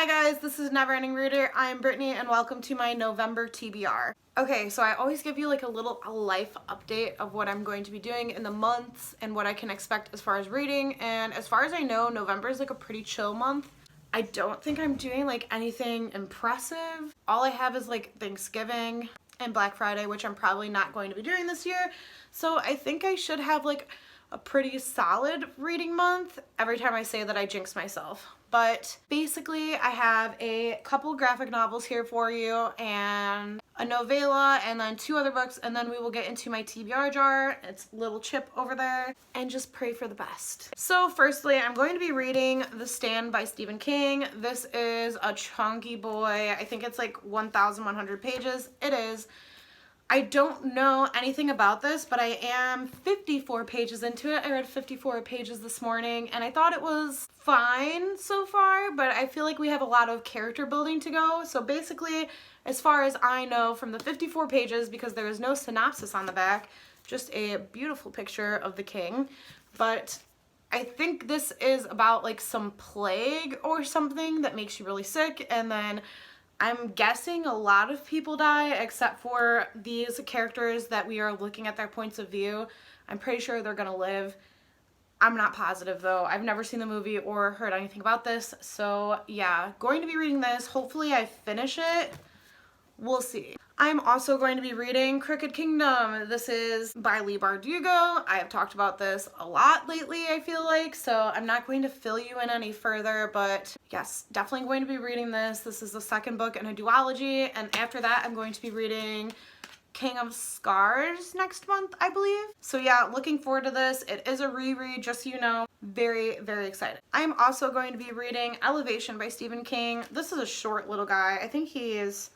Hi guys, this is Never Ending Reader. I'm Brittany and welcome to my November TBR. Okay, so I always give you like a little life update of what I'm going to be doing in the months and what I can expect as far as reading. And as far as I know, November is like a pretty chill month. I don't think I'm doing like anything impressive. All I have is like Thanksgiving and Black Friday, which I'm probably not going to be doing this year. So I think I should have like a pretty solid reading month. Every time I say that, I jinx myself. But basically, I have a couple graphic novels here for you and a novella and then 2 other books, and then we will get into my TBR jar. It's little Chip over there, and just pray for the best. So firstly, I'm going to be reading The Stand by Stephen King. This is a chunky boy. I think it's like 1,100 pages. It is. I don't know anything about this, but I am 54 pages into it. I read 54 pages this morning, and I thought it was fine so far, but I feel like we have a lot of character building to go. So basically, as far as I know from the 54 pages, because there is no synopsis on the back, just a beautiful picture of the king, but I think this is about like some plague or something that makes you really sick, and then I'm guessing a lot of people die except for these characters that we are looking at their points of view. I'm pretty sure they're gonna live. I'm not positive though. I've never seen the movie or heard anything about this. So yeah, going to be reading this. Hopefully I finish it. We'll see. I'm also going to be reading Crooked Kingdom. This is by Leigh Bardugo. I have talked about this a lot lately, I feel like, so I'm not going to fill you in any further, but yes, definitely going to be reading this. This is the second book in a duology, and after that I'm going to be reading King of Scars next month, I believe. So yeah, looking forward to this. It is a reread, just so you know. Very, very excited. I'm also going to be reading Elevation by Stephen King. This is a short little guy. I think he is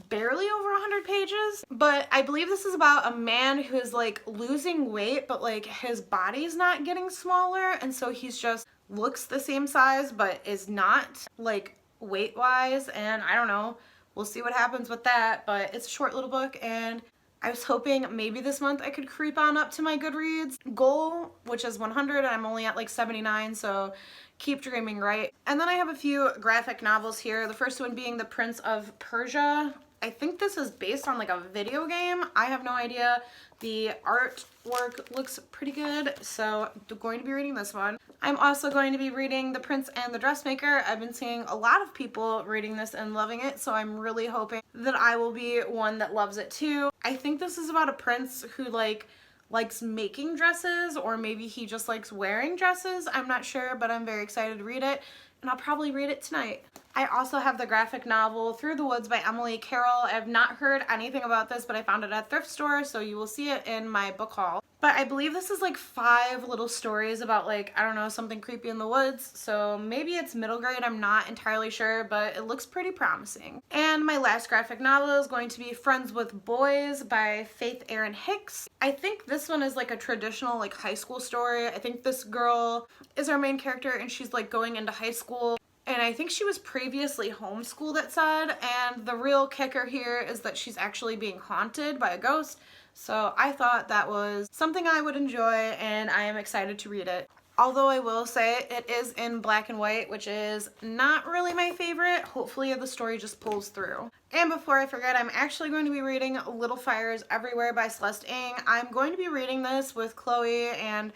barely over 100 pages, but I believe this is about a man who is like losing weight, but like his body's not getting smaller, and so he's just looks the same size but is not like weight wise, and I don't know, we'll see what happens with that. But it's a short little book, and I was hoping maybe this month I could creep on up to my Goodreads goal, which is 100, and I'm only at like 79, so keep dreaming, right? And then I have a few graphic novels here. The first one being The Prince of Persia. I think this is based on like a video game. I have no idea. The artwork looks pretty good, so I'm going to be reading this one. I'm also going to be reading The Prince and the Dressmaker. I've been seeing a lot of people reading this and loving it, so I'm really hoping that I will be one that loves it too. I think this is about a prince who likes making dresses, or maybe he just likes wearing dresses. I'm not sure, but I'm very excited to read it, and I'll probably read it tonight. I also have the graphic novel Through the Woods by Emily Carroll. I have not heard anything about this, but I found it at a thrift store, so you will see it in my book haul. But I believe this is like 5 little stories about like, I don't know, something creepy in the woods. So maybe it's middle grade, I'm not entirely sure, but it looks pretty promising. And my last graphic novel is going to be Friends with Boys by Faith Erin Hicks. I think this one is like a traditional like high school story. I think this girl is our main character, and she's like going into high school. And I think she was previously homeschooled, it said, and the real kicker here is that she's actually being haunted by a ghost. So I thought that was something I would enjoy, and I am excited to read it. Although I will say it is in black and white, which is not really my favorite. Hopefully the story just pulls through. And before I forget, I'm actually going to be reading Little Fires Everywhere by Celeste Ng. I'm going to be reading this with Chloe and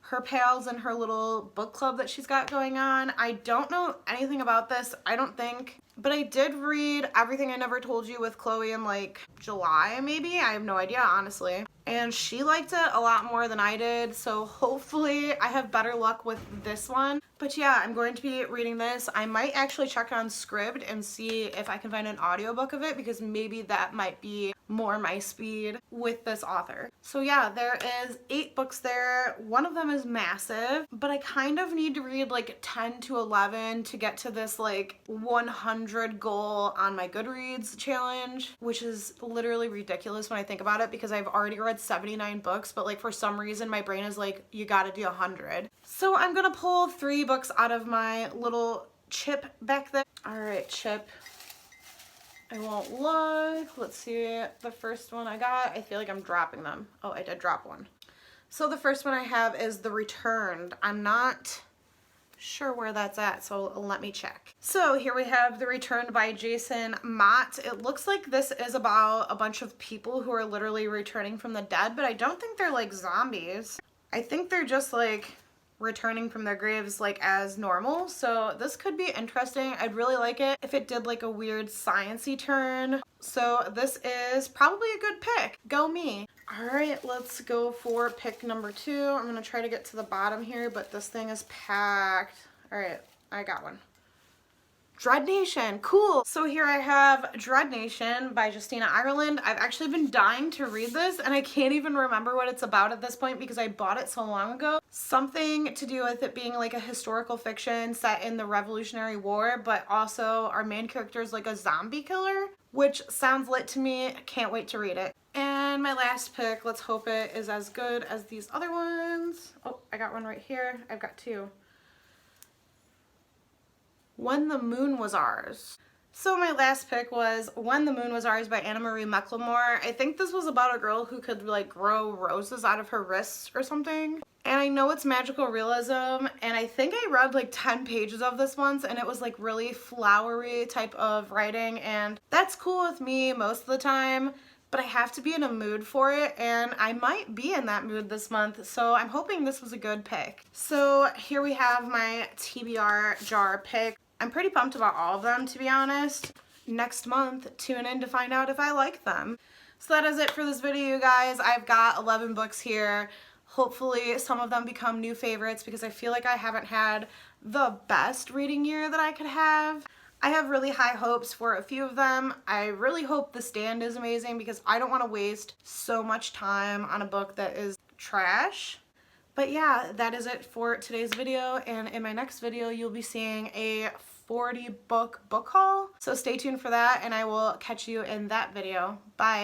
her pals and her little book club that she's got going on. I don't know anything about this, I don't think, but I did read Everything I Never Told You with Chloe in like July maybe. I have no idea, honestly. And she liked it a lot more than I did, so hopefully I have better luck with this one. But yeah, I'm going to be reading this. I might actually check on Scribd and see if I can find an audiobook of it, because maybe that might be more my speed with this author. So yeah, there is 8 books there. One of them is massive, but I kind of need to read like 10 to 11 to get to this like 100 goal on my Goodreads challenge, which is literally ridiculous when I think about it, because I've already read 79 books, but like for some reason my brain is like, you gotta do 100. So I'm gonna pull 3 books out of my little Chip back there. All right, Chip. I won't look. Let's see. The first one I got, I feel like I'm dropping them. Oh, I did drop one. So the first one I have is The Returned. I'm not sure where that's at, so let me check. So here we have The Returned by Jason Mott. It looks like this is about a bunch of people who are literally returning from the dead, but I don't think they're like zombies. I think they're just like returning from their graves like as normal. So this could be interesting. I'd really like it if it did like a weird science-y turn. So this is probably a good pick. Go me. All right, let's go for pick number 2. I'm gonna try to get to the bottom here, but this thing is packed. All right, I got one. Dread Nation, cool. So here I have Dread Nation by Justina Ireland. I've actually been dying to read this and I can't even remember what it's about at this point because I bought it so long ago. Something to do with it being like a historical fiction set in the Revolutionary War, but also our main character is like a zombie killer, which sounds lit to me. I can't wait to read it. And my last pick, let's hope it is as good as these other ones. Oh, I got one right here. I've got 2. When the Moon Was Ours. So my last pick was When the Moon Was Ours by Anna Marie McLemore. I think this was about a girl who could like grow roses out of her wrists or something. And I know it's magical realism, and I think I read like 10 pages of this once, and it was like really flowery type of writing, and that's cool with me most of the time, but I have to be in a mood for it, and I might be in that mood this month, so I'm hoping this was a good pick. So here we have my TBR jar pick. I'm pretty pumped about all of them, to be honest. Next month, tune in to find out if I like them. So that is it for this video, you guys. I've got 11 books here. Hopefully some of them become new favorites because I feel like I haven't had the best reading year that I could have. I have really high hopes for a few of them. I really hope The Stand is amazing because I don't want to waste so much time on a book that is trash. But yeah, that is it for today's video, and in my next video you'll be seeing a 40 book haul. So stay tuned for that, and I will catch you in that video. Bye!